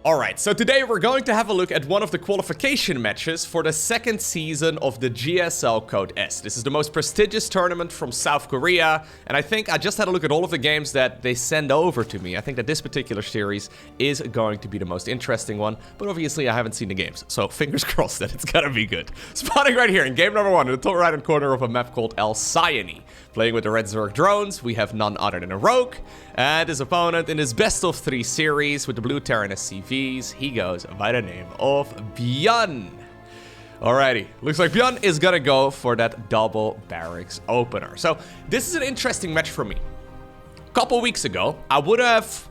Alright, so today we're going to have a look at one of the qualification matches for the second season of the GSL Code S. This is the most prestigious tournament from South Korea, and I think I just had a look at all of the games that they send over to me. I think that this particular series is going to be the most interesting one, but obviously I haven't seen the games, so fingers crossed that it's gonna be good. Spawning right here in game number 1 in the top right-hand corner of a map called El Sayani. Playing with the red Zerg drones, we have none other than a Rogue, and his opponent in his best of 3 series with the blue Terran SCVs, he goes by the name of ByuN. Alrighty, looks like ByuN is gonna go for that double barracks opener. So this is an interesting match for me. A couple weeks ago, I would have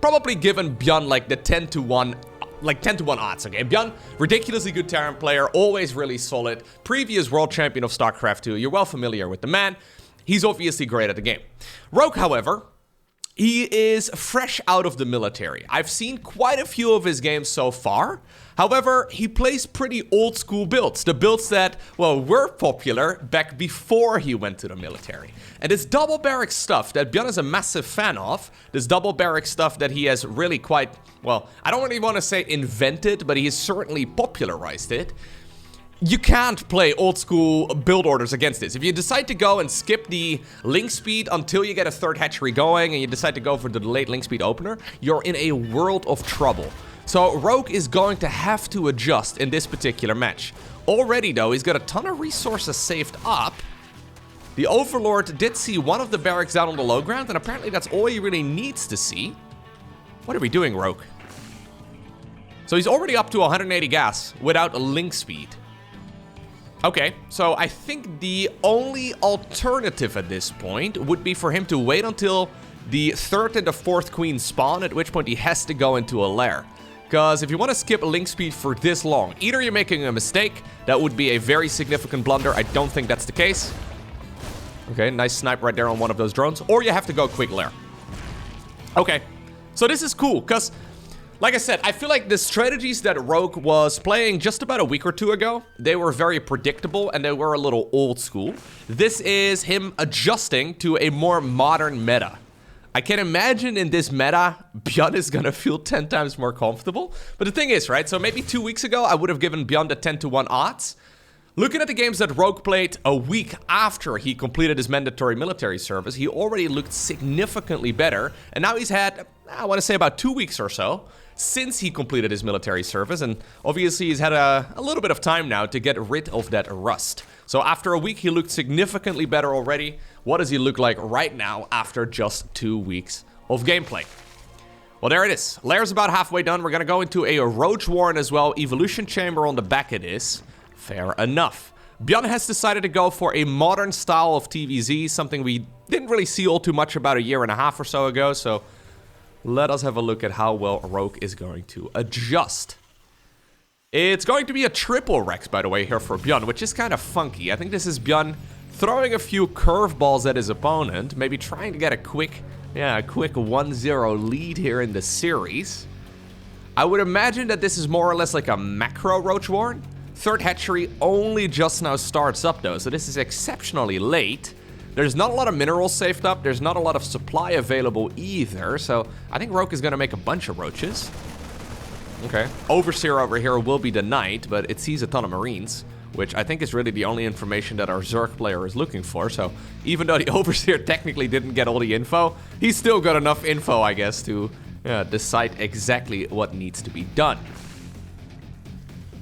probably given ByuN like the 10 to 1 odds, okay? ByuN, ridiculously good Terran player, always really solid, previous world champion of StarCraft 2, you're well familiar with the man. He's obviously great at the game. Rogue, however, he is fresh out of the military. I've seen quite a few of his games so far. However, he plays pretty old school builds. The builds that, well, were popular back before he went to the military. And this double barrack stuff that ByuN is a massive fan of, this double barrack stuff that he has really quite, well, I don't really want to say invented, but he has certainly popularized it. You can't play old school build orders against this. If you decide to go and skip the link speed until you get a third hatchery going and you decide to go for the delayed link speed opener, you're in a world of trouble. So Rogue is going to have to adjust in this particular match. Already though, he's got a ton of resources saved up. The Overlord did see one of the barracks down on the low ground, and apparently that's all he really needs to see. What are we doing, Rogue? So he's already up to 180 gas without a link speed. Okay, so I think the only alternative at this point would be for him to wait until the 3rd and the 4th queen spawn, at which point he has to go into a lair. Because if you want to skip link speed for this long, either you're making a mistake, that would be a very significant blunder. I don't think that's the case. Okay, nice snipe right there on one of those drones. Or you have to go quick lair. Okay, so this is cool, because like I said, I feel like the strategies that Rogue was playing just about a week or two ago, they were very predictable and they were a little old school. This is him adjusting to a more modern meta. I can imagine in this meta, ByuN is gonna feel 10 times more comfortable. But the thing is, right, so maybe 2 weeks ago, I would have given ByuN the 10 to 1 odds. Looking at the games that Rogue played a week after he completed his mandatory military service, he already looked significantly better. And now he's had, I want to say about 2 weeks or so since he completed his military service. And obviously he's had a little bit of time now to get rid of that rust. So after a week, he looked significantly better already. What does he look like right now after just 2 weeks of gameplay? Well, there it is. Lair's about halfway done. We're going to go into a Roach Warren as well. Evolution Chamber on the back of this. Fair enough. ByuN has decided to go for a modern style of TVZ, something we didn't really see all too much about a year and a half or so ago, so let us have a look at how well Rogue is going to adjust. It's going to be a triple Rex, by the way, here for ByuN, which is kind of funky. I think this is ByuN throwing a few curveballs at his opponent, maybe trying to get a quick 1-0 lead here in the series. I would imagine that this is more or less like a macro Roach Warren. Third hatchery only just now starts up though, so this is exceptionally late. There's not a lot of minerals saved up, there's not a lot of supply available either, so I think Rogue is gonna make a bunch of roaches. Okay, Overseer over here will be the knight, but it sees a ton of marines, which I think is really the only information that our Zerg player is looking for, so even though the Overseer technically didn't get all the info, he's still got enough info, I guess, to decide exactly what needs to be done.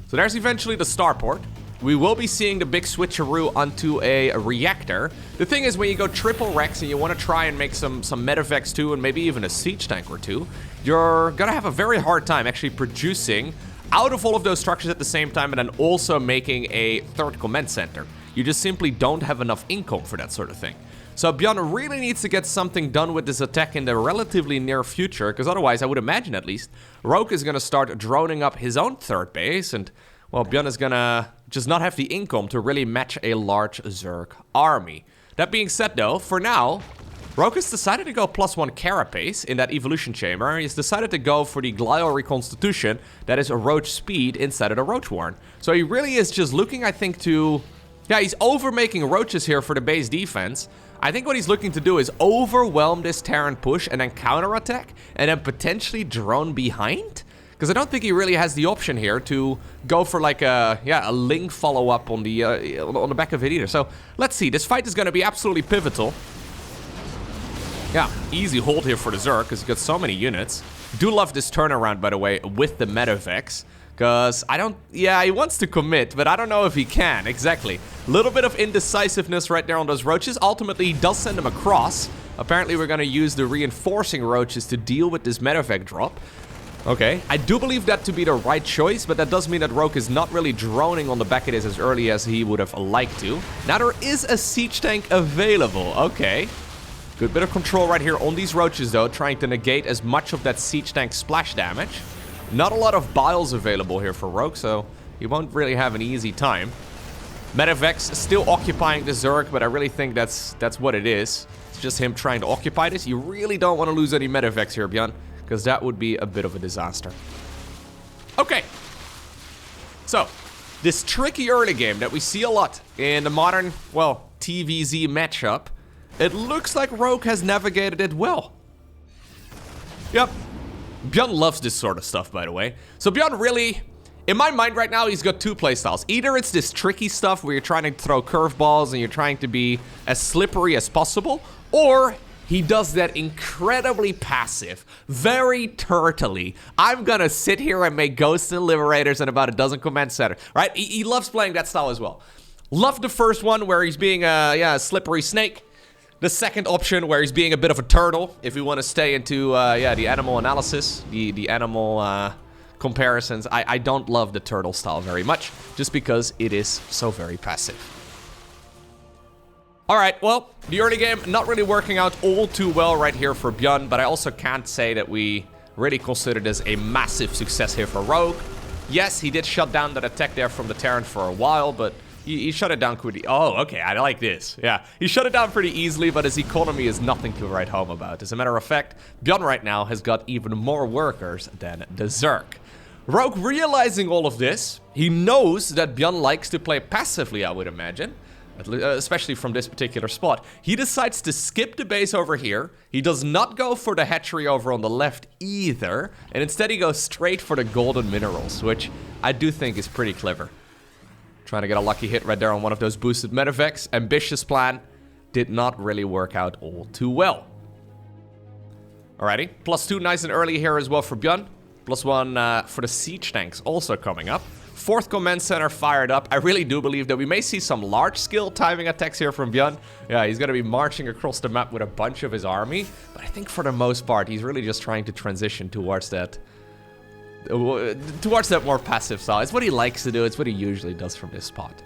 So there's eventually the starport. We will be seeing the big switcheroo onto a reactor. The thing is, when you go triple Rex and you want to try and make some medevacs too, and maybe even a siege tank or two, you're gonna have a very hard time actually producing out of all of those structures at the same time and then also making a third command center. You just simply don't have enough income for that sort of thing. So ByuN really needs to get something done with this attack in the relatively near future, because otherwise, I would imagine at least, Rogue is going to start droning up his own third base, and, well, ByuN is going to just not have the income to really match a large Zerg army. That being said, though, for now, Rogue has decided to go +1 carapace in that evolution chamber. He's decided to go for the glial reconstitution, that is a roach speed inside of the Roach Warren. So he really is just looking, I think, to... yeah, he's over-making roaches here for the base defense. I think what he's looking to do is overwhelm this Terran push and then counterattack and then potentially drone behind. Because I don't think he really has the option here to go for like a Ling follow-up on the back of it either. So let's see. This fight is going to be absolutely pivotal. Yeah, easy hold here for the Zerg because he's got so many units. Do love this turnaround, by the way, with the Metavex. Because I don't... Yeah, he wants to commit, but I don't know if he can. Exactly. A little bit of indecisiveness right there on those roaches. Ultimately, he does send them across. Apparently, we're going to use the reinforcing roaches to deal with this Medevac drop. Okay, I do believe that to be the right choice, but that does mean that Rogue is not really droning on the back of this as early as he would have liked to. Now, there is a siege tank available. Okay. Good bit of control right here on these roaches, though, trying to negate as much of that siege tank splash damage. Not a lot of biles available here for Rogue, so he won't really have an easy time. Medevacs still occupying the Zerg, but I really think that's what it is. It's just him trying to occupy this. You really don't want to lose any Medevacs here, ByuN, because that would be a bit of a disaster. Okay. So, this tricky early game that we see a lot in the modern, well, TVZ matchup, it looks like Rogue has navigated it well. Yep. ByuN loves this sort of stuff, by the way. So ByuN really, in my mind right now, he's got two playstyles. Either it's this tricky stuff where you're trying to throw curveballs and you're trying to be as slippery as possible, or he does that incredibly passive, very turtly. I'm gonna sit here and make Ghosts and Liberators and about a dozen command centers, right? He loves playing that style as well. Love the first one where he's being a slippery snake. The second option where he's being a bit of a turtle, if we want to stay into the animal analysis, the animal comparisons. I don't love the turtle style very much, just because it is so very passive. Alright, well, the early game not really working out all too well right here for ByuN, but I also can't say that we really consider this a massive success here for Rogue. Yes, he did shut down that attack there from the Terran for a while, but he shut it down quickly. Oh, okay, I like this. Yeah, he shut it down pretty easily, but his economy is nothing to write home about. As a matter of fact, ByuN right now has got even more workers than the Zerg. Rogue realizing all of this, he knows that ByuN likes to play passively, I would imagine. Especially from this particular spot. He decides to skip the base over here. He does not go for the hatchery over on the left either. And instead he goes straight for the golden minerals, which I do think is pretty clever. Trying to get a lucky hit right there on one of those boosted Medevacs. Ambitious plan. Did not really work out all too well. Alrighty. +2 nice and early here as well for ByuN. +1 for the siege tanks also coming up. 4th command center fired up. I really do believe that we may see some large-scale timing attacks here from ByuN. Yeah, he's going to be marching across the map with a bunch of his army. But I think for the most part, he's really just trying to transition towards that more passive style. It's what he likes to do. It's what he usually does from this spot.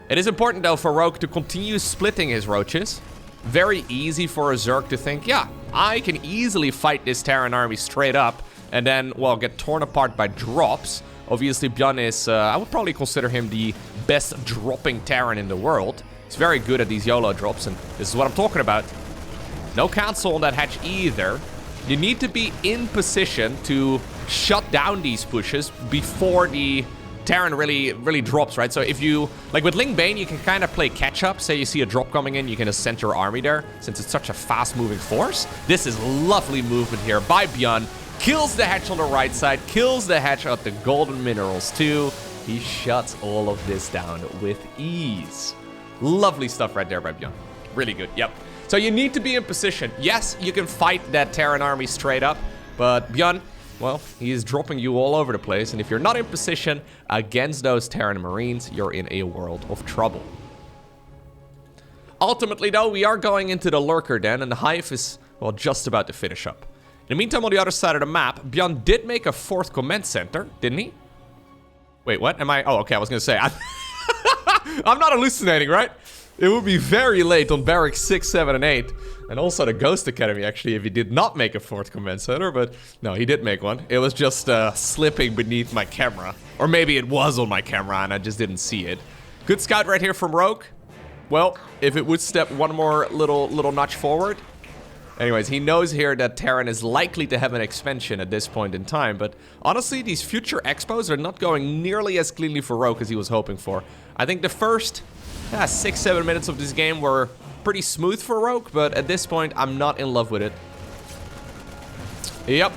It is important, though, for Rogue to continue splitting his roaches. Very easy for a Zerg to think, yeah, I can easily fight this Terran army straight up and then, well, get torn apart by drops. Obviously, ByuN is, I would probably consider him the best dropping Terran in the world. He's very good at these YOLO drops, and this is what I'm talking about. No cancel on that hatch either. You need to be in position to shut down these pushes before the Terran really drops, right? So if you, like with Ling Bane, you can kind of play catch up. Say you see a drop coming in, you can just send your army there, since it's such a fast moving force. This is lovely movement here by ByuN. Kills the hatch on the right side, kills the hatch at the golden minerals too. He shuts all of this down with ease. Lovely stuff right there by ByuN. Really good, yep. So you need to be in position. Yes, you can fight that Terran army straight up, but ByuN, well, he is dropping you all over the place, and if you're not in position against those Terran Marines, you're in a world of trouble. Ultimately, though, we are going into the Lurker Den, and the Hive is, well, just about to finish up. In the meantime, on the other side of the map, ByuN did make a 4th command center, didn't he? Wait, what? Am I? Oh, okay, I was gonna say. I'm not hallucinating, right? It would be very late on Barracks 6, 7, and 8. And also the Ghost Academy, actually, if he did not make a 4th command center. But no, he did make one. It was just slipping beneath my camera. Or maybe it was on my camera and I just didn't see it. Good scout right here from Rogue. Well, if it would step one more little notch forward. Anyways, he knows here that Terran is likely to have an expansion at this point in time, but honestly, these future expos are not going nearly as cleanly for Rogue as he was hoping for. I think the first 6-7 minutes of this game were pretty smooth for Rogue, but at this point, I'm not in love with it. Yep.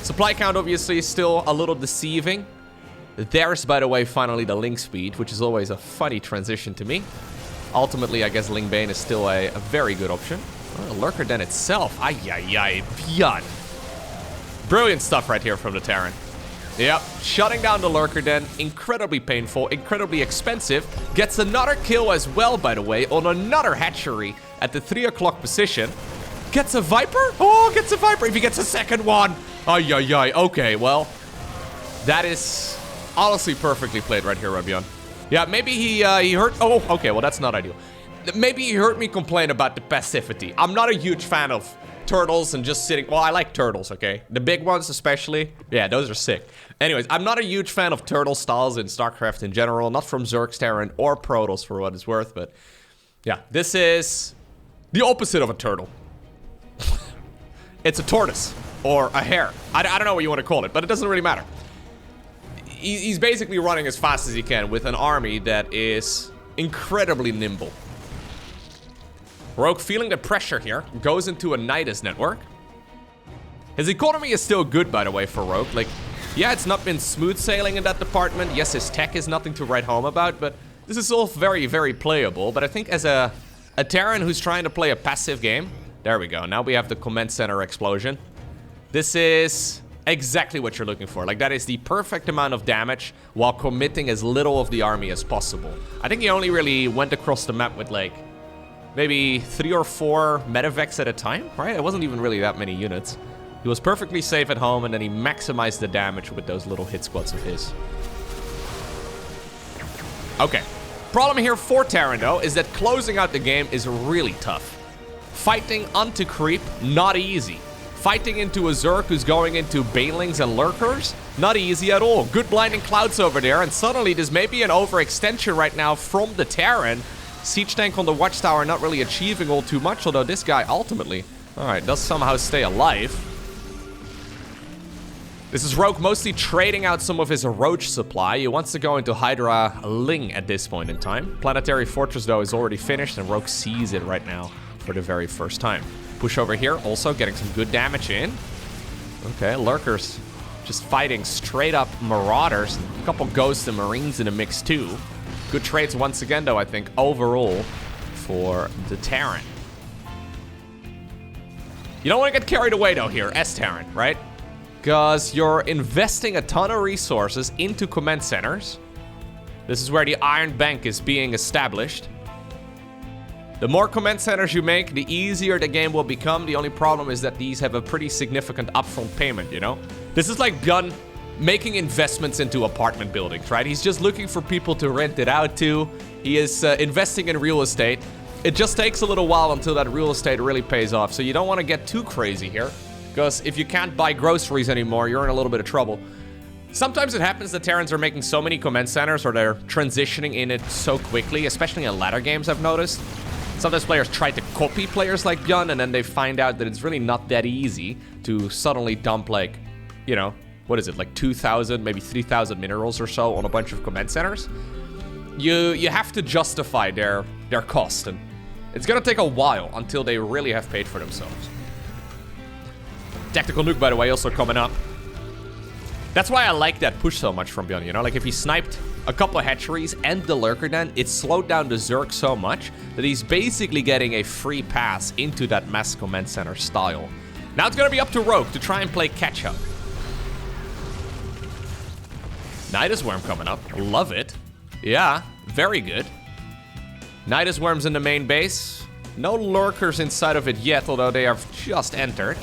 Supply count, obviously, is still a little deceiving. There's, by the way, finally the Link speed, which is always a funny transition to me. Ultimately, I guess Ling Bane is still a very good option. Oh, Lurker Den itself. Ay, ByuN. Brilliant stuff right here from the Terran. Yep, shutting down the Lurker Den. Incredibly painful, incredibly expensive. Gets another kill as well, by the way, on another hatchery at the 3 o'clock position. Gets a Viper? Oh, gets a Viper. If he gets a second one. Ay. Okay, well, that is honestly perfectly played right here, ByuN. Yeah, maybe he heard... Oh, okay, well, that's not ideal. Maybe he heard me complain about the passivity. I'm not a huge fan of turtles and just sitting... Well, I like turtles, okay? The big ones especially. Yeah, those are sick. Anyways, I'm not a huge fan of turtle styles in StarCraft in general. Not from Zerg, Terran, or Protoss for what it's worth, but... Yeah, this is the opposite of a turtle. It's a tortoise. Or a hare. I don't know what you want to call it, but it doesn't really matter. He's basically running as fast as he can with an army that is incredibly nimble. Rogue, feeling the pressure here, goes into a Nidus network. His economy is still good, by the way, for Rogue. Like, yeah, it's not been smooth sailing in that department. Yes, his tech is nothing to write home about, but this is all very, very playable. But I think as a Terran who's trying to play a passive game, there we go. Now we have the command center explosion. This is exactly what you're looking for. Like, that is the perfect amount of damage while committing as little of the army as possible. I think he only really went across the map with, like, maybe 3 or 4 medevacs at a time, right? It wasn't even really that many units. He was perfectly safe at home, and then he maximized the damage with those little hit squads of his. Okay. Problem here for Terran, though, is that closing out the game is really tough. Fighting onto creep, not easy. Fighting into a Zerg who's going into Banelings and Lurkers, not easy at all. Good blinding clouds over there, and suddenly there's maybe an overextension right now from the Terran. Siege tank on the watchtower not really achieving all too much, although this guy ultimately, alright, does somehow stay alive. This is Rogue mostly trading out some of his Roach supply. He wants to go into Hydra Ling at this point in time. Planetary Fortress, though, is already finished, and Rogue sees it right now for the very first time. Push over here, also getting some good damage in. Okay, Lurkers just fighting straight up Marauders. A couple Ghosts and Marines in the mix too. Good trades once again, though, I think, overall for the Terran. You don't want to get carried away, though, here, as Terran, right? Because you're investing a ton of resources into command centers. This is where the Iron Bank is being established. The more command centers you make, the easier the game will become. The only problem is that these have a pretty significant upfront payment, you know? This is like ByuN making investments into apartment buildings, right? He's just looking for people to rent it out to. He is investing in real estate. It just takes a little while until that real estate really pays off. So you don't want to get too crazy here, because if you can't buy groceries anymore, you're in a little bit of trouble. Sometimes it happens that Terrans are making so many command centers, or they're transitioning in it so quickly, especially in ladder games, I've noticed. Sometimes players try to copy players like ByuN, and then they find out that it's really not that easy to suddenly dump, like, you know, what is it, like 2,000, maybe 3,000 minerals or so on a bunch of command centers. You have to justify their cost, and it's gonna take a while until they really have paid for themselves. Tactical nuke, by the way, also coming up. That's why I like that push so much from ByuN, you know? Like, if he sniped a couple of hatcheries and the Lurker Den, it slowed down the Zerg so much that he's basically getting a free pass into that mass command center style. Now it's gonna be up to Rogue to try and play catch-up. Nidus Worm coming up. Love it. Yeah, very good. Nidus Worm's in the main base. No Lurkers inside of it yet, although they have just entered.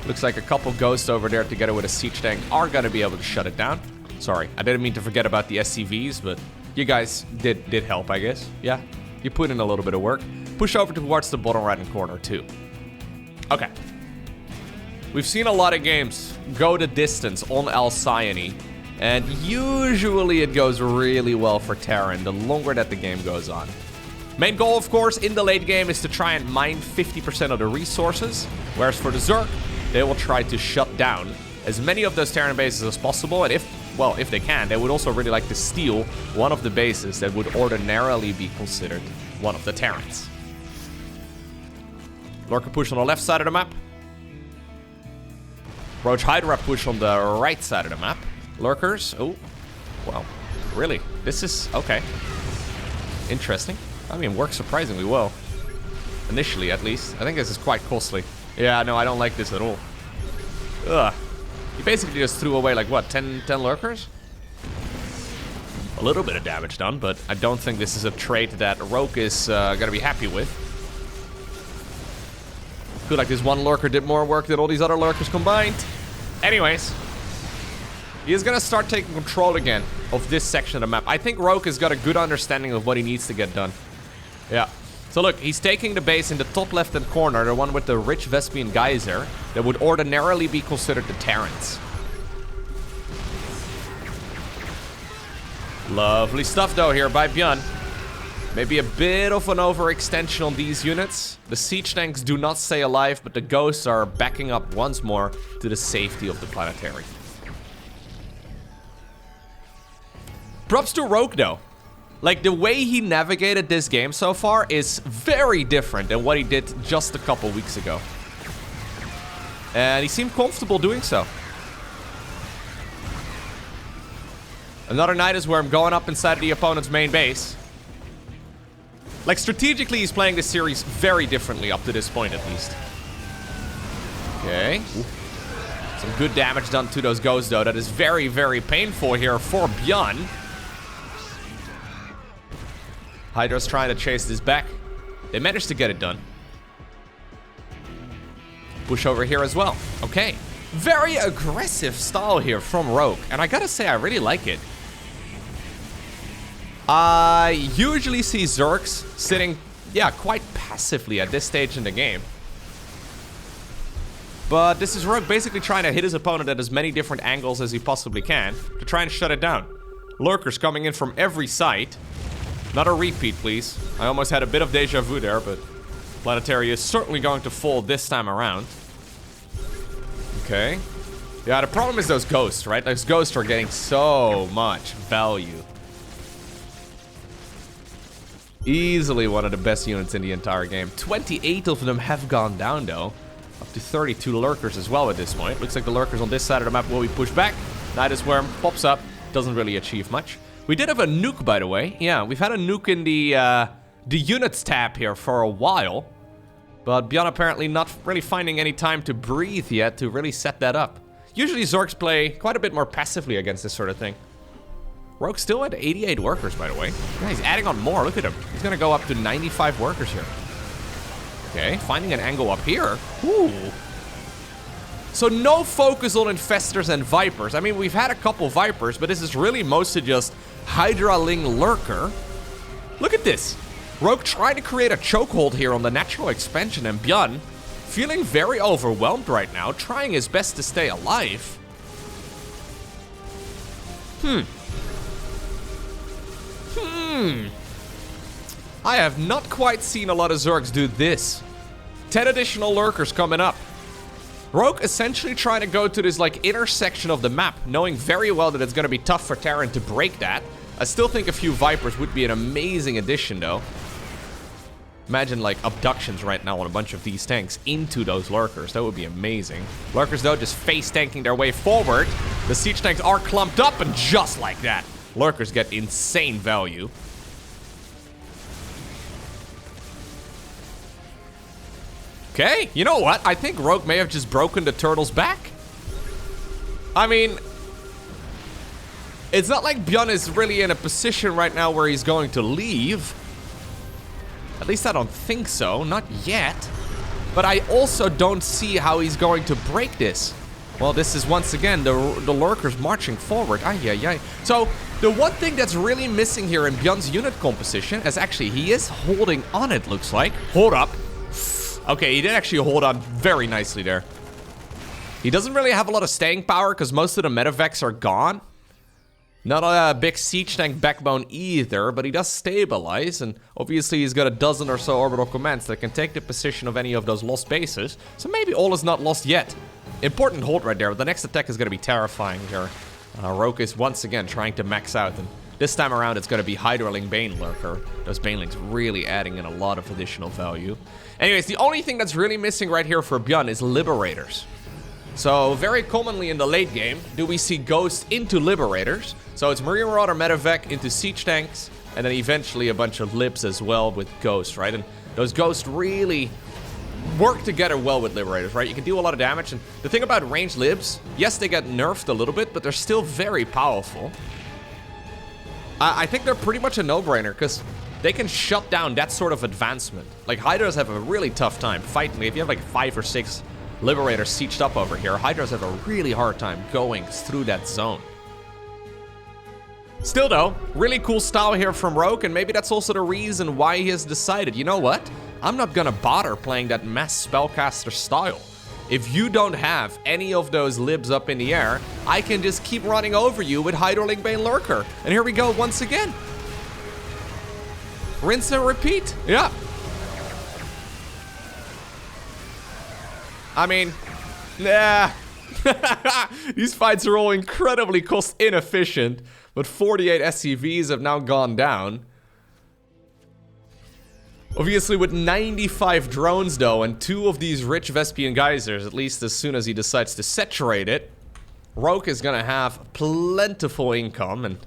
Looks like a couple Ghosts over there together with a Siege tank are gonna be able to shut it down. Sorry, I didn't mean to forget about the SCVs, but you guys did help, I guess. Yeah, you put in a little bit of work. Push over towards the bottom right-hand corner, too. Okay. We've seen a lot of games go the distance on Alcyone, and usually it goes really well for Terran the longer that the game goes on. Main goal, of course, in the late game is to try and mine 50% of the resources, whereas for the Zerg, they will try to shut down as many of those Terran bases as possible, and if they can, they would also really like to steal one of the bases that would ordinarily be considered one of the Terrans. Lurker push on the left side of the map. Roach Hydra push on the right side of the map. Lurkers. Oh, wow. Really? This is... okay. Interesting. I mean, works surprisingly well. Initially, at least. I think this is quite costly. Yeah, no, I don't like this at all. Ugh. He basically just threw away, like, what, 10 lurkers? A little bit of damage done, but I don't think this is a trait that Rogue is gonna be happy with. Feel like this one lurker did more work than all these other lurkers combined. Anyways, he is gonna start taking control again of this section of the map. I think Rogue has got a good understanding of what he needs to get done. Yeah. So look, he's taking the base in the top left-hand corner, the one with the rich Vespian geyser that would ordinarily be considered the Terrans. Lovely stuff though here by ByuN. Maybe a bit of an overextension on these units. The siege tanks do not stay alive, but the ghosts are backing up once more to the safety of the planetary. Props to Rogue though. Like, the way he navigated this game so far is very different than what he did just a couple weeks ago. And he seemed comfortable doing so. Another night is where I'm going up inside of the opponent's main base. Like, strategically, he's playing this series very differently up to this point, at least. Okay. Ooh. Some good damage done to those ghosts, though. That is very, very painful here for ByuN. Hydra's trying to chase this back. They managed to get it done. Push over here as well. Okay. Very aggressive style here from Rogue. And I gotta say, I really like it. I usually see Zergs sitting, yeah, quite passively at this stage in the game. But this is Rogue basically trying to hit his opponent at as many different angles as he possibly can to try and shut it down. Lurkers coming in from every side. Not a repeat, please. I almost had a bit of deja vu there, but planetary is certainly going to fall this time around. Okay. Yeah, the problem is those ghosts, right? Those ghosts are getting so much value. Easily one of the best units in the entire game. 28 of them have gone down, though. Up to 32 lurkers as well at this point. Looks like the lurkers on this side of the map will be pushed back. Night Swarm pops up. Doesn't really achieve much. We did have a nuke, by the way. Yeah, we've had a nuke in the units tab here for a while. But ByuN apparently not really finding any time to breathe yet to really set that up. Usually Zergs play quite a bit more passively against this sort of thing. Rogue still at 88 workers, by the way. Yeah, he's adding on more. Look at him. He's gonna go up to 95 workers here. Okay, finding an angle up here. Ooh. So no focus on Infestors and Vipers. I mean, we've had a couple Vipers, but this is really mostly just Hydraling Lurker. Look at this. Rogue trying to create a chokehold here on the natural expansion, and ByuN feeling very overwhelmed right now, trying his best to stay alive. I have not quite seen a lot of Zergs do this. 10 additional lurkers coming up. Rogue essentially trying to go to this, like, intersection of the map, knowing very well that it's going to be tough for Terran to break that. I still think a few Vipers would be an amazing addition, though. Imagine, like, abductions right now on a bunch of these tanks into those lurkers. That would be amazing. Lurkers, though, just face-tanking their way forward. The siege tanks are clumped up, and just like that, lurkers get insane value. Okay, you know what? I think Rogue may have just broken the turtle's back. I mean, it's not like ByuN is really in a position right now where he's going to leave. At least I don't think so, not yet. But I also don't see how he's going to break this. Well, this is once again the lurkers marching forward. Ay. So, the one thing that's really missing here in ByuN's unit composition is actually he is holding on, it looks like. Hold up. Okay, he did actually hold on very nicely there. He doesn't really have a lot of staying power because most of the medevacs are gone. Not a big siege tank backbone either, but he does stabilize, and obviously he's got a dozen or so orbital commands that can take the position of any of those lost bases, so maybe all is not lost yet. Important hold right there, but the next attack is going to be terrifying here. Rogue is once again trying to max out, and this time around it's going to be Hydraling Bane Lurker. Those Banelings really adding in a lot of additional value. Anyways, the only thing that's really missing right here for ByuN is Liberators. So very commonly in the late game, do we see Ghost into Liberators. So it's Marine Marauder Medevac into Siege Tanks, and then eventually a bunch of Libs as well with Ghost, right? And those Ghosts really work together well with Liberators, right? You can do a lot of damage, and the thing about ranged Libs, yes, they get nerfed a little bit, but they're still very powerful. I think they're pretty much a no-brainer, because they can shut down that sort of advancement. Like, Hydras have a really tough time fighting. If you have like 5 or 6 Liberators sieged up over here, Hydras have a really hard time going through that zone. Still though, really cool style here from Rogue, and maybe that's also the reason why he has decided, you know what? I'm not gonna bother playing that mass spellcaster style. If you don't have any of those Libs up in the air, I can just keep running over you with Hydralink Bane Lurker. And here we go once again. Rinse and repeat. Yeah. I mean, nah. These fights are all incredibly cost inefficient, but 48 SCVs have now gone down. Obviously with 95 drones though, and 2 of these rich Vespian geysers, at least as soon as he decides to saturate it, Rogue is gonna have plentiful income, and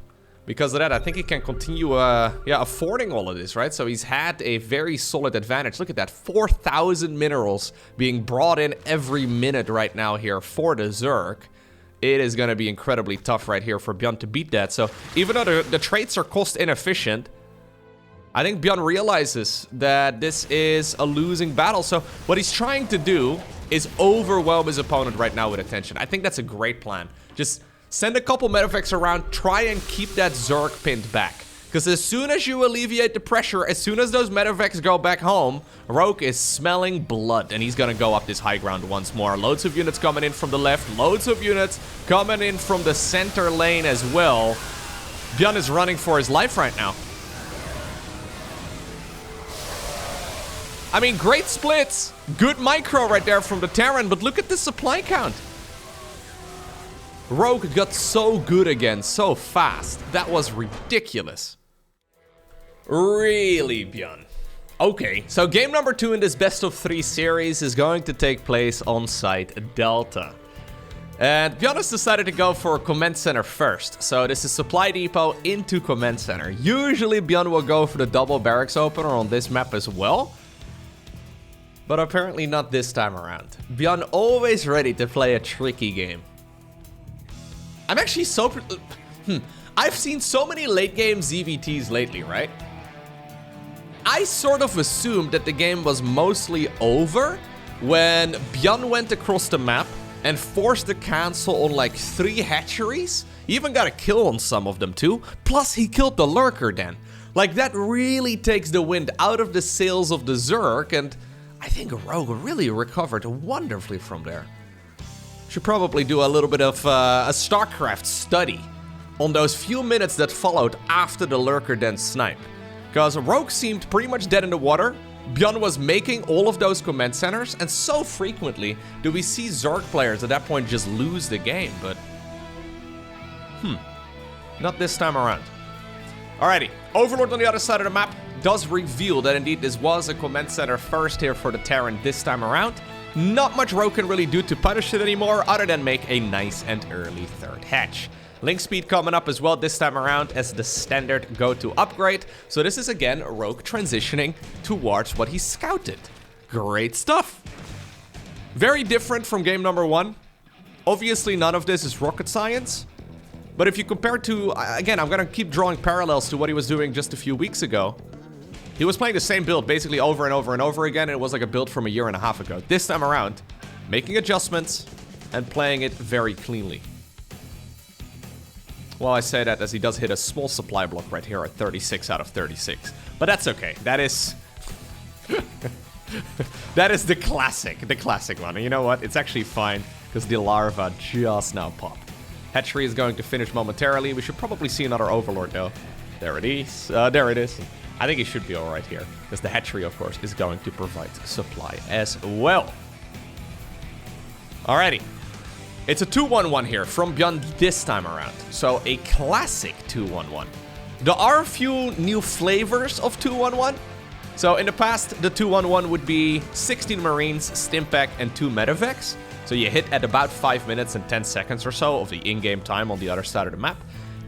because of that, I think he can continue, affording all of this, right? So he's had a very solid advantage. Look at that, 4,000 minerals being brought in every minute right now here for the Zerg. It is gonna be incredibly tough right here for ByuN to beat that. So even though the traits are cost inefficient, I think ByuN realizes that this is a losing battle. So what he's trying to do is overwhelm his opponent right now with attention. I think that's a great plan. Just send a couple medevacs around, try and keep that Zerg pinned back. Because as soon as you alleviate the pressure, as soon as those medevacs go back home, Rogue is smelling blood, and he's gonna go up this high ground once more. Loads of units coming in from the left, loads of units coming in from the center lane as well. ByuN is running for his life right now. I mean, great splits. Good micro right there from the Terran, but look at the supply count. Rogue got so good again, so fast. That was ridiculous. Really, ByuN. Okay, so game number 2 in this best of 3 series is going to take place on site Delta. And ByuN has decided to go for a command center first. So this is supply depot into command center. Usually ByuN will go for the double barracks opener on this map as well. But apparently not this time around. ByuN always ready to play a tricky game. I'm actually so... I've seen so many late game ZVTs lately, right? I sort of assumed that the game was mostly over when ByuN went across the map and forced the cancel on like 3 hatcheries. He even got a kill on some of them too. Plus he killed the Lurker then. Like that really takes the wind out of the sails of the Zerg, and I think Rogue really recovered wonderfully from there. Should probably do a little bit of a StarCraft study on those few minutes that followed after the Lurker den snipe. Because Rogue seemed pretty much dead in the water. ByuN was making all of those command centers, and so frequently do we see Zerg players at that point just lose the game, but... not this time around. Alrighty, Overlord on the other side of the map does reveal that indeed this was a command center first here for the Terran this time around. Not much Rogue can really do to punish it anymore, other than make a nice and early 3rd hatch. Link speed coming up as well this time around as the standard go-to upgrade. So this is again Rogue transitioning towards what he scouted. Great stuff. Very different from game number 1. Obviously none of this is rocket science. But if you compare to, again, I'm gonna keep drawing parallels to what he was doing just a few weeks ago. He was playing the same build basically over and over and over again, and it was like a build from a year and a half ago. This time around, making adjustments and playing it very cleanly. Well, I say that as he does hit a small supply block right here at 36 out of 36. But that's okay. That is... that is the classic one. And you know what? It's actually fine, because the larva just now popped. Hatchery is going to finish momentarily. We should probably see another Overlord, though. There it is. There it is. I think he should be alright here, because the hatchery, of course, is going to provide supply as well. Alrighty. It's a 2-1-1 here from ByuN this time around. So a classic 2-1-1. There are a few new flavors of 2-1-1. So in the past, the 2-1-1 would be 16 Marines, Stimpack, and 2 Medevacs. So you hit at about 5 minutes and 10 seconds or so of the in-game time on the other side of the map.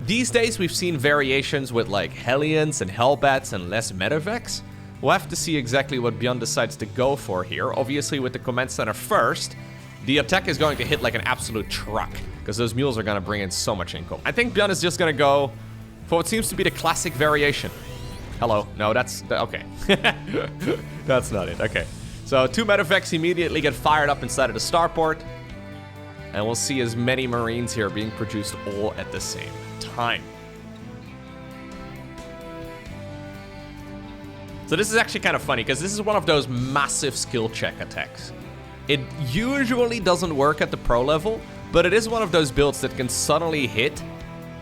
These days, we've seen variations with like Hellions and Hellbats and less Medevacs. We'll have to see exactly what ByuN decides to go for here. Obviously, with the command center first, the attack is going to hit like an absolute truck, because those mules are going to bring in so much income. I think ByuN is just going to go for what seems to be the classic variation. Hello. No, that's... okay. That's not it. Okay. So 2 Medevacs immediately get fired up inside of the starport. And we'll see as many Marines here being produced all at the same time. So this is actually kind of funny, because this is one of those massive skill check attacks. It usually doesn't work at the pro level, but it is one of those builds that can suddenly hit.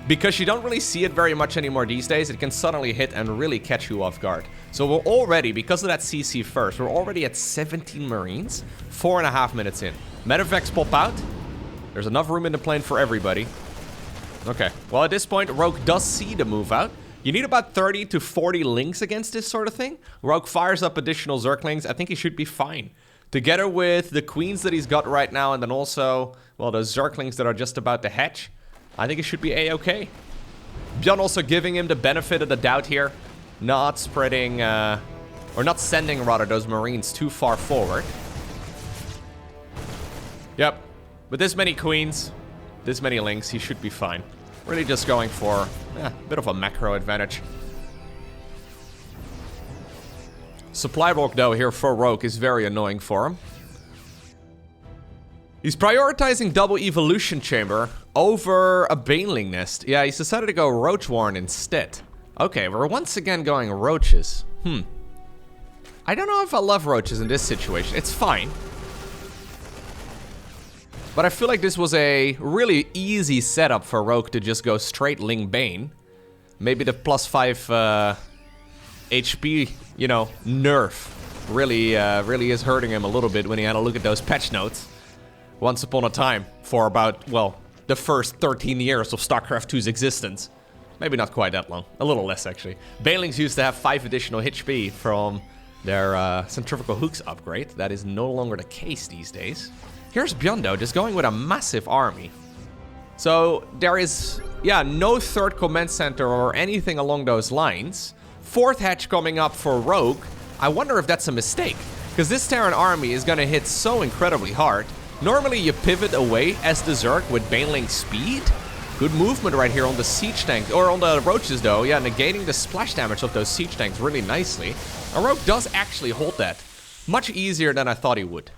Because you don't really see it very much anymore these days, it can suddenly hit and really catch you off guard. So we're already, because of that CC first, we're already at 17 Marines, 4.5 minutes in. Medevacs pop out. There's enough room in the plane for everybody. Okay, well at this point, Rogue does see the move out. You need about 30 to 40 links against this sort of thing. Rogue fires up additional Zerglings. I think he should be fine. Together with the queens that he's got right now, and then also, well, those Zerglings that are just about to hatch, I think it should be A-okay. ByuN also giving him the benefit of the doubt here. Not spreading, or not sending, rather, those Marines too far forward. Yep. With this many queens, this many links, he should be fine. Really just going for a bit of a macro advantage. Supply block, though, here for Rogue is very annoying for him. He's prioritizing double evolution chamber over a baneling nest. Yeah, he's decided to go roach warren instead. Okay, we're once again going roaches. I don't know if I love roaches in this situation. It's fine. But I feel like this was a really easy setup for Rogue to just go straight Ling Bane. Maybe the +5 HP, you know, nerf really is hurting him a little bit when he had a look at those patch notes. Once upon a time, for about, well, the first 13 years of StarCraft 2's existence. Maybe not quite that long. A little less, actually. Banelings used to have 5 additional HP from their centrifugal hooks upgrade. That is no longer the case these days. Here's ByuN, though, just going with a massive army. So there is, yeah, no third command center or anything along those lines. 4th hatch coming up for Rogue. I wonder if that's a mistake, because this Terran army is going to hit so incredibly hard. Normally you pivot away as the Zerg with Baneling speed. Good movement right here on the siege tanks, or on the roaches though. Yeah, negating the splash damage of those siege tanks really nicely. And Rogue does actually hold that. Much easier than I thought he would.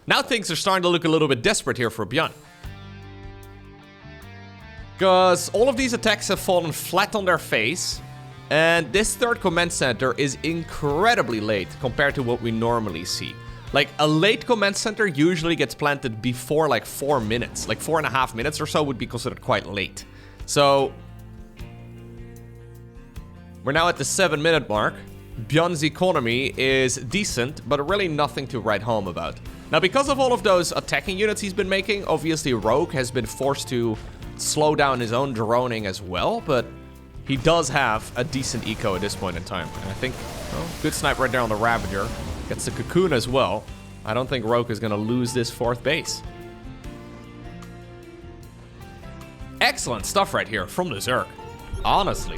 Now things are starting to look a little bit desperate here for ByuN. Because all of these attacks have fallen flat on their face. And this 3rd command center is incredibly late compared to what we normally see. Like, a late command center usually gets planted before like 4 minutes. Like 4.5 minutes or so would be considered quite late. So we're now at the 7-minute mark. ByuN's economy is decent, but really nothing to write home about. Now, because of all of those attacking units he's been making, obviously Rogue has been forced to slow down his own droning as well, but he does have a decent eco at this point in time. And I think, well, good snipe right there on the Ravager. Gets the cocoon as well. I don't think Rogue is going to lose this 4th base. Excellent stuff right here from the Zerg. Honestly.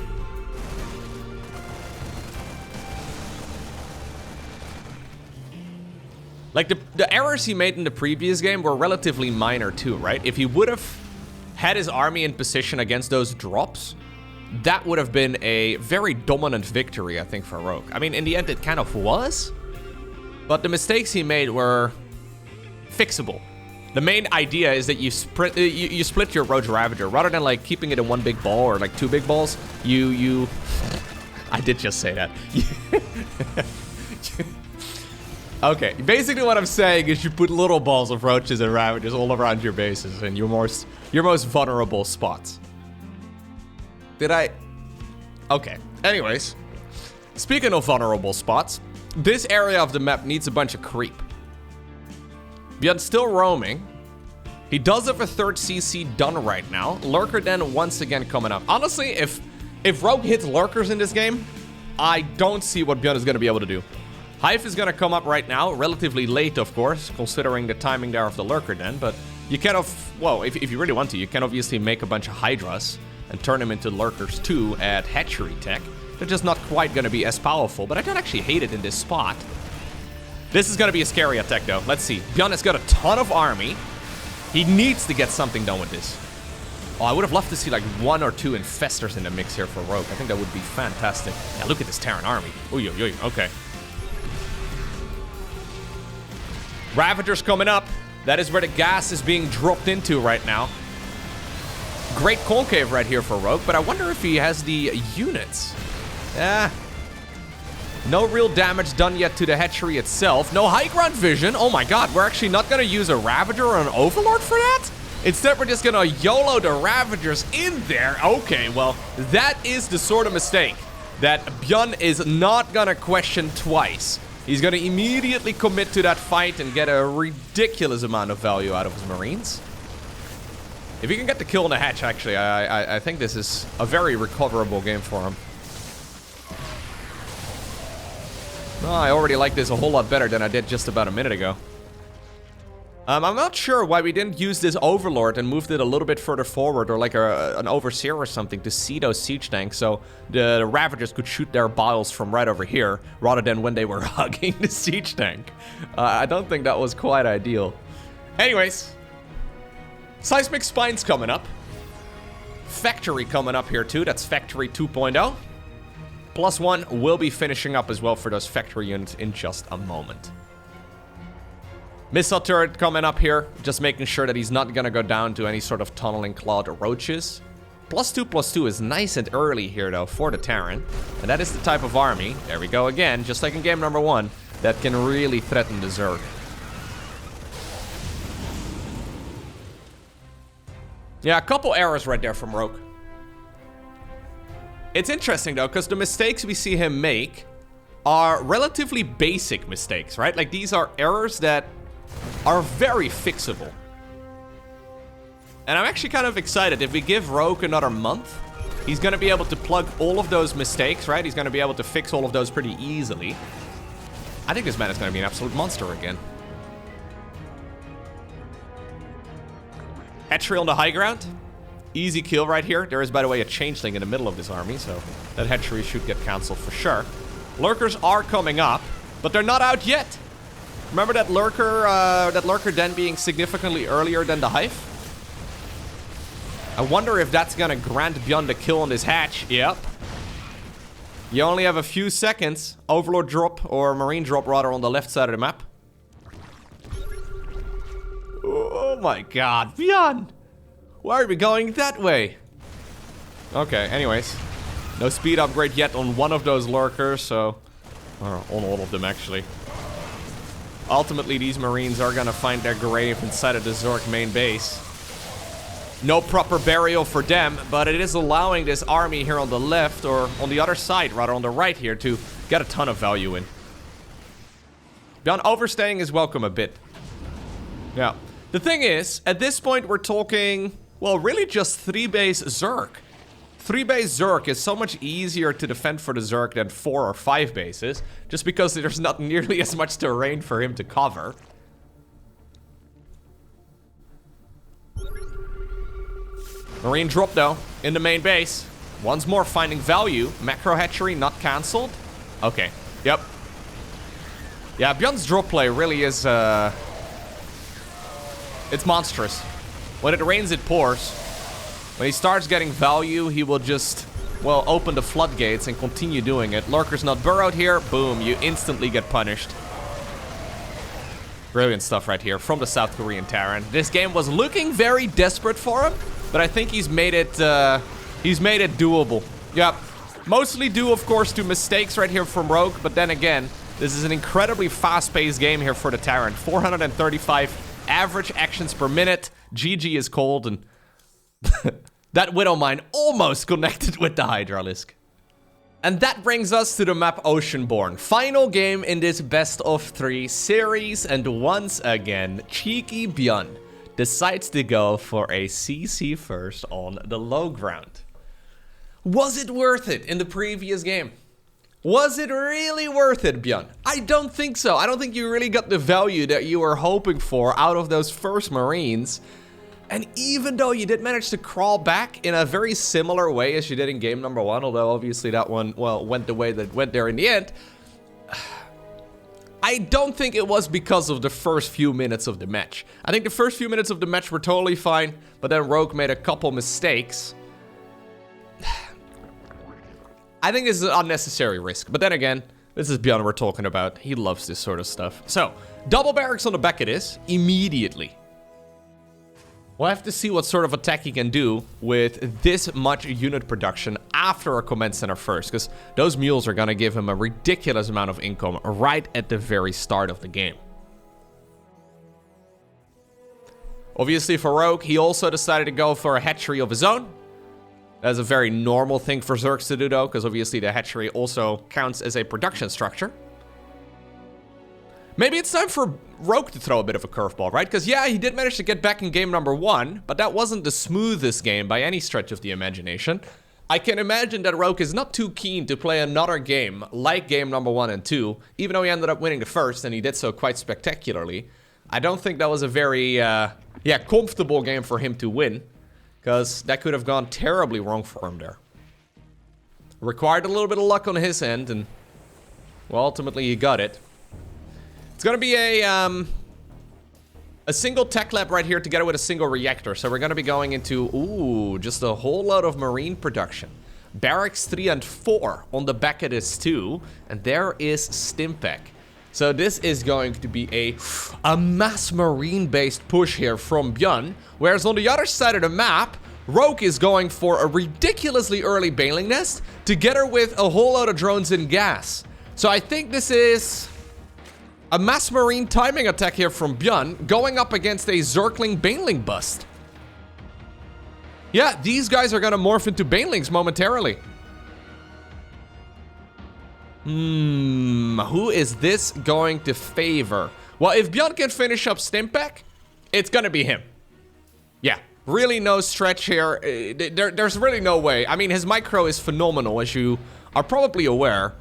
Like, the errors he made in the previous game were relatively minor too, right? If he would have had his army in position against those drops, that would have been a very dominant victory, I think, for Rogue. I mean, in the end, it kind of was. But the mistakes he made were fixable. The main idea is that you split your Roach Ravager. Rather than like keeping it in one big ball or like 2 big balls, you I did just say that. Okay, basically what I'm saying is you put little balls of roaches and ravagers all around your bases and your most vulnerable spots. Did I? Okay, anyways. Speaking of vulnerable spots, this area of the map needs a bunch of creep. ByuN's still roaming. He does have a 3rd CC done right now. Lurker Den once again coming up. Honestly, if Rogue hits lurkers in this game, I don't see what ByuN is going to be able to do. Hive is gonna come up right now, relatively late, of course, considering the timing there of the Lurker Den, but you can well, if you really want to, you can obviously make a bunch of Hydras and turn them into Lurkers too at hatchery tech. They're just not quite gonna be as powerful, but I don't actually hate it in this spot. This is gonna be a scary attack though. Let's see. ByuN has got a ton of army. He needs to get something done with this. Oh, I would have loved to see like 1 or 2 infestors in the mix here for Rogue. I think that would be fantastic. Yeah, look at this Terran army. Oy, oy, oy. Okay. Ravagers coming up. That is where the gas is being dropped into right now. Great concave right here for Rogue, but I wonder if he has the units. No real damage done yet to the hatchery itself. No high ground vision. Oh my god, we're actually not gonna use a Ravager or an Overlord for that? Instead, we're just gonna YOLO the Ravagers in there. Okay, well, that is the sort of mistake that ByuN is not gonna question twice. He's gonna immediately commit to that fight and get a ridiculous amount of value out of his Marines. If he can get the kill on the hatch, actually, I think this is a very recoverable game for him. Oh, I already like this a whole lot better than I did just about a minute ago. I'm not sure why we didn't use this Overlord and moved it a little bit further forward, or like an Overseer or something to see those siege tanks so the Ravagers could shoot their biles from right over here rather than when they were hugging the siege tank. I don't think that was quite ideal. Anyways, Seismic Spine's coming up. Factory coming up here too. That's Factory 2.0. +1 will be finishing up as well for those factory units in just a moment. Missile turret coming up here, just making sure that he's not gonna go down to any sort of tunneling clawed roaches. +2/+2 is nice and early here though for the Terran, and that is the type of army, there we go again, just like in game number 1, that can really threaten the Zerg. Yeah, a couple errors right there from Rogue. It's interesting though, because the mistakes we see him make are relatively basic mistakes, right? Like these are errors that are very fixable. And I'm actually kind of excited. If we give Rogue another month, he's going to be able to plug all of those mistakes, right? He's going to be able to fix all of those pretty easily. I think this man is going to be an absolute monster again. Hatchery on the high ground. Easy kill right here. There is, by the way, a changeling in the middle of this army, so that hatchery should get cancelled for sure. Lurkers are coming up, but they're not out yet. Remember that lurker den being significantly earlier than the Hive? I wonder if that's gonna grant ByuN the kill on this hatch. Yep. You only have a few seconds. Overlord drop, or Marine drop rather, on the left side of the map. Oh my god, ByuN! Why are we going that way? Okay, anyways. No speed upgrade yet on one of those lurkers, so... Or on all of them, actually. Ultimately, these Marines are gonna find their grave inside of the Zerg main base. No proper burial for them, but it is allowing this army here on the left, or on the other side, rather on the right here, to get a ton of value in. ByuN overstaying is welcome a bit. Yeah. The thing is, at this point we're talking... Well, really just 3-base Zerg. 3-base Zerg is so much easier to defend for the Zerg than 4 or 5 bases, just because there's not nearly as much terrain for him to cover. Marine drop though, in the main base. Once more finding value. Macro hatchery not cancelled. Okay, yep. Yeah, ByuN's drop play really is, it's monstrous. When it rains, it pours. When he starts getting value, he will just, well, open the floodgates and continue doing it. Lurker's not burrowed here. Boom, you instantly get punished. Brilliant stuff right here from the South Korean Terran. This game was looking very desperate for him, but I think he's made it doable. Yep. Mostly due, of course, to mistakes right here from Rogue, but then again, this is an incredibly fast-paced game here for the Terran. 435 average actions per minute. GG is cold, and that Widow Mine almost connected with the Hydralisk. And that brings us to the map Oceanborn. Final game in this best of 3 series, and once again, cheeky ByuN decides to go for a CC first on the low ground. Was it worth it in the previous game? Was it really worth it, ByuN? I don't think so. I don't think you really got the value that you were hoping for out of those first Marines. And even though you did manage to crawl back in a very similar way as you did in game number 1, although obviously that one, well, went the way that it went there in the end, I don't think it was because of the first few minutes of the match. I think the first few minutes of the match were totally fine, but then Rogue made a couple mistakes. I think this is an unnecessary risk, but then again, this is ByuN we're talking about. He loves this sort of stuff. So, double barracks on the back of this, immediately. We'll have to see what sort of attack he can do with this much unit production after a command center first, because those mules are going to give him a ridiculous amount of income right at the very start of the game. Obviously for Rogue, he also decided to go for a hatchery of his own. That's a very normal thing for Zergs to do though, because obviously the hatchery also counts as a production structure. Maybe it's time for Rogue to throw a bit of a curveball, right? Because yeah, he did manage to get back in game number 1, but that wasn't the smoothest game by any stretch of the imagination. I can imagine that Rogue is not too keen to play another game like game number 1 and 2, even though he ended up winning the first, and he did so quite spectacularly. I don't think that was a very, comfortable game for him to win, because that could have gone terribly wrong for him there. Required a little bit of luck on his end, and, well, ultimately he got it. It's gonna be a single tech lab right here together with a single reactor. So we're gonna be going into, ooh, just a whole lot of marine production. Barracks 3 and 4 on the back of this too. And there is Stimpak. So this is going to be a mass marine-based push here from ByuN. Whereas on the other side of the map, Rogue is going for a ridiculously early bailing nest together with a whole lot of drones and gas. So I think this is a mass marine timing attack here from ByuN, going up against a Zergling Baneling bust. Yeah, these guys are gonna morph into Banelings momentarily. Who is this going to favor? Well, if ByuN can finish up Stimpak, it's gonna be him. Yeah, really no stretch here. There's really no way. I mean, his micro is phenomenal, as you are probably aware.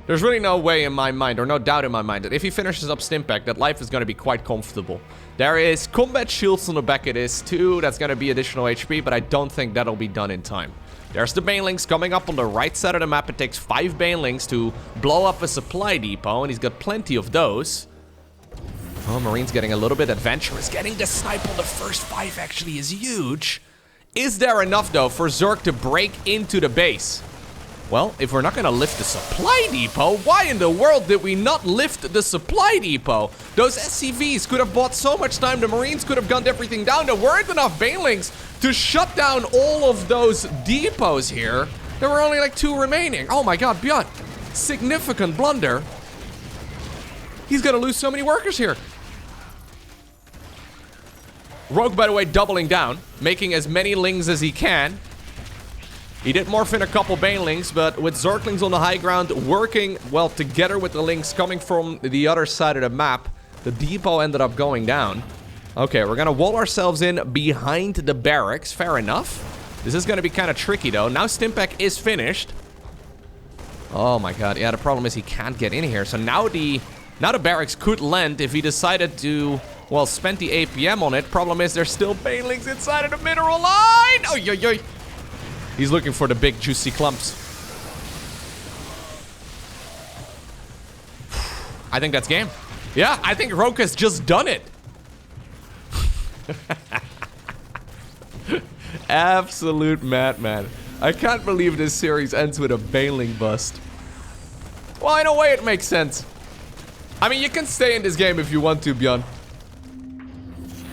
There's really no way in my mind, or no doubt in my mind, that if he finishes up Stimpak, that life is going to be quite comfortable. There is combat shields on the back of this too. That's going to be additional HP, but I don't think that'll be done in time. There's the Banelings coming up on the right side of the map. It takes 5 Banelings to blow up a supply depot, and he's got plenty of those. Oh, Marine's getting a little bit adventurous. Getting the snipe on the first 5 actually is huge. Is there enough, though, for Zerg to break into the base? Well, if we're not gonna lift the supply depot, why in the world did we not lift the supply depot? Those SCVs could have bought so much time. The Marines could have gunned everything down. There weren't enough Banelings to shut down all of those depots here. There were only like 2 remaining. Oh my god, ByuN. Significant blunder. He's gonna lose so many workers here. Rogue, by the way, doubling down, making as many lings as he can. He did morph in a couple Banelings, but with Zerglings on the high ground working, well, together with the Lings coming from the other side of the map, the depot ended up going down. Okay, we're gonna wall ourselves in behind the barracks. Fair enough. This is gonna be kind of tricky, though. Now Stimpak is finished. Oh my god, yeah, the problem is he can't get in here. So now the barracks could land if he decided to, well, spend the APM on it. Problem is there's still Banelings inside of the mineral line. Oh, yo, yo. He's looking for the big, juicy clumps. I think that's game. Yeah, I think Rogue has just done it. Absolute madman. I can't believe this series ends with a Baneling bust. Well, in a way, it makes sense. I mean, you can stay in this game if you want to, ByuN.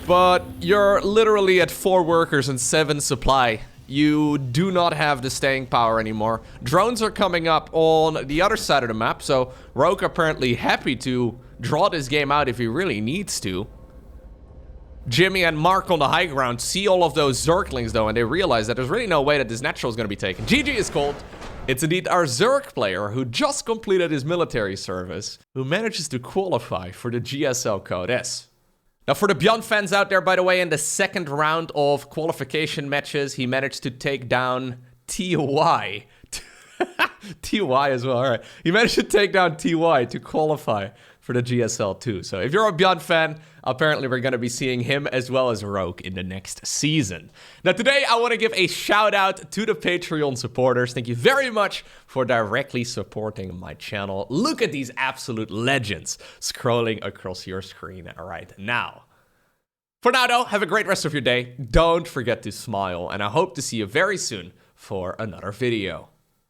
But you're literally at 4 workers and 7 supply. You do not have the staying power anymore. Drones are coming up on the other side of the map, so Rogue apparently happy to draw this game out if he really needs to. Jimmy and Mark on the high ground see all of those Zerglings, though, and they realize that there's really no way that this natural is going to be taken. GG is called. It's indeed our Zerg player who just completed his military service, who manages to qualify for the GSL Code S. Now, for the ByuN fans out there, by the way, in the second round of qualification matches, he managed to take down TY. TY as well, all right. He managed to take down TY to qualify for the GSL 2. So if you're a ByuN fan, apparently we're going to be seeing him as well as Rogue in the next season. Now today I want to give a shout out to the Patreon supporters. Thank you very much for directly supporting my channel. Look at these absolute legends scrolling across your screen right now. For now though, have a great rest of your day. Don't forget to smile, and I hope to see you very soon for another video.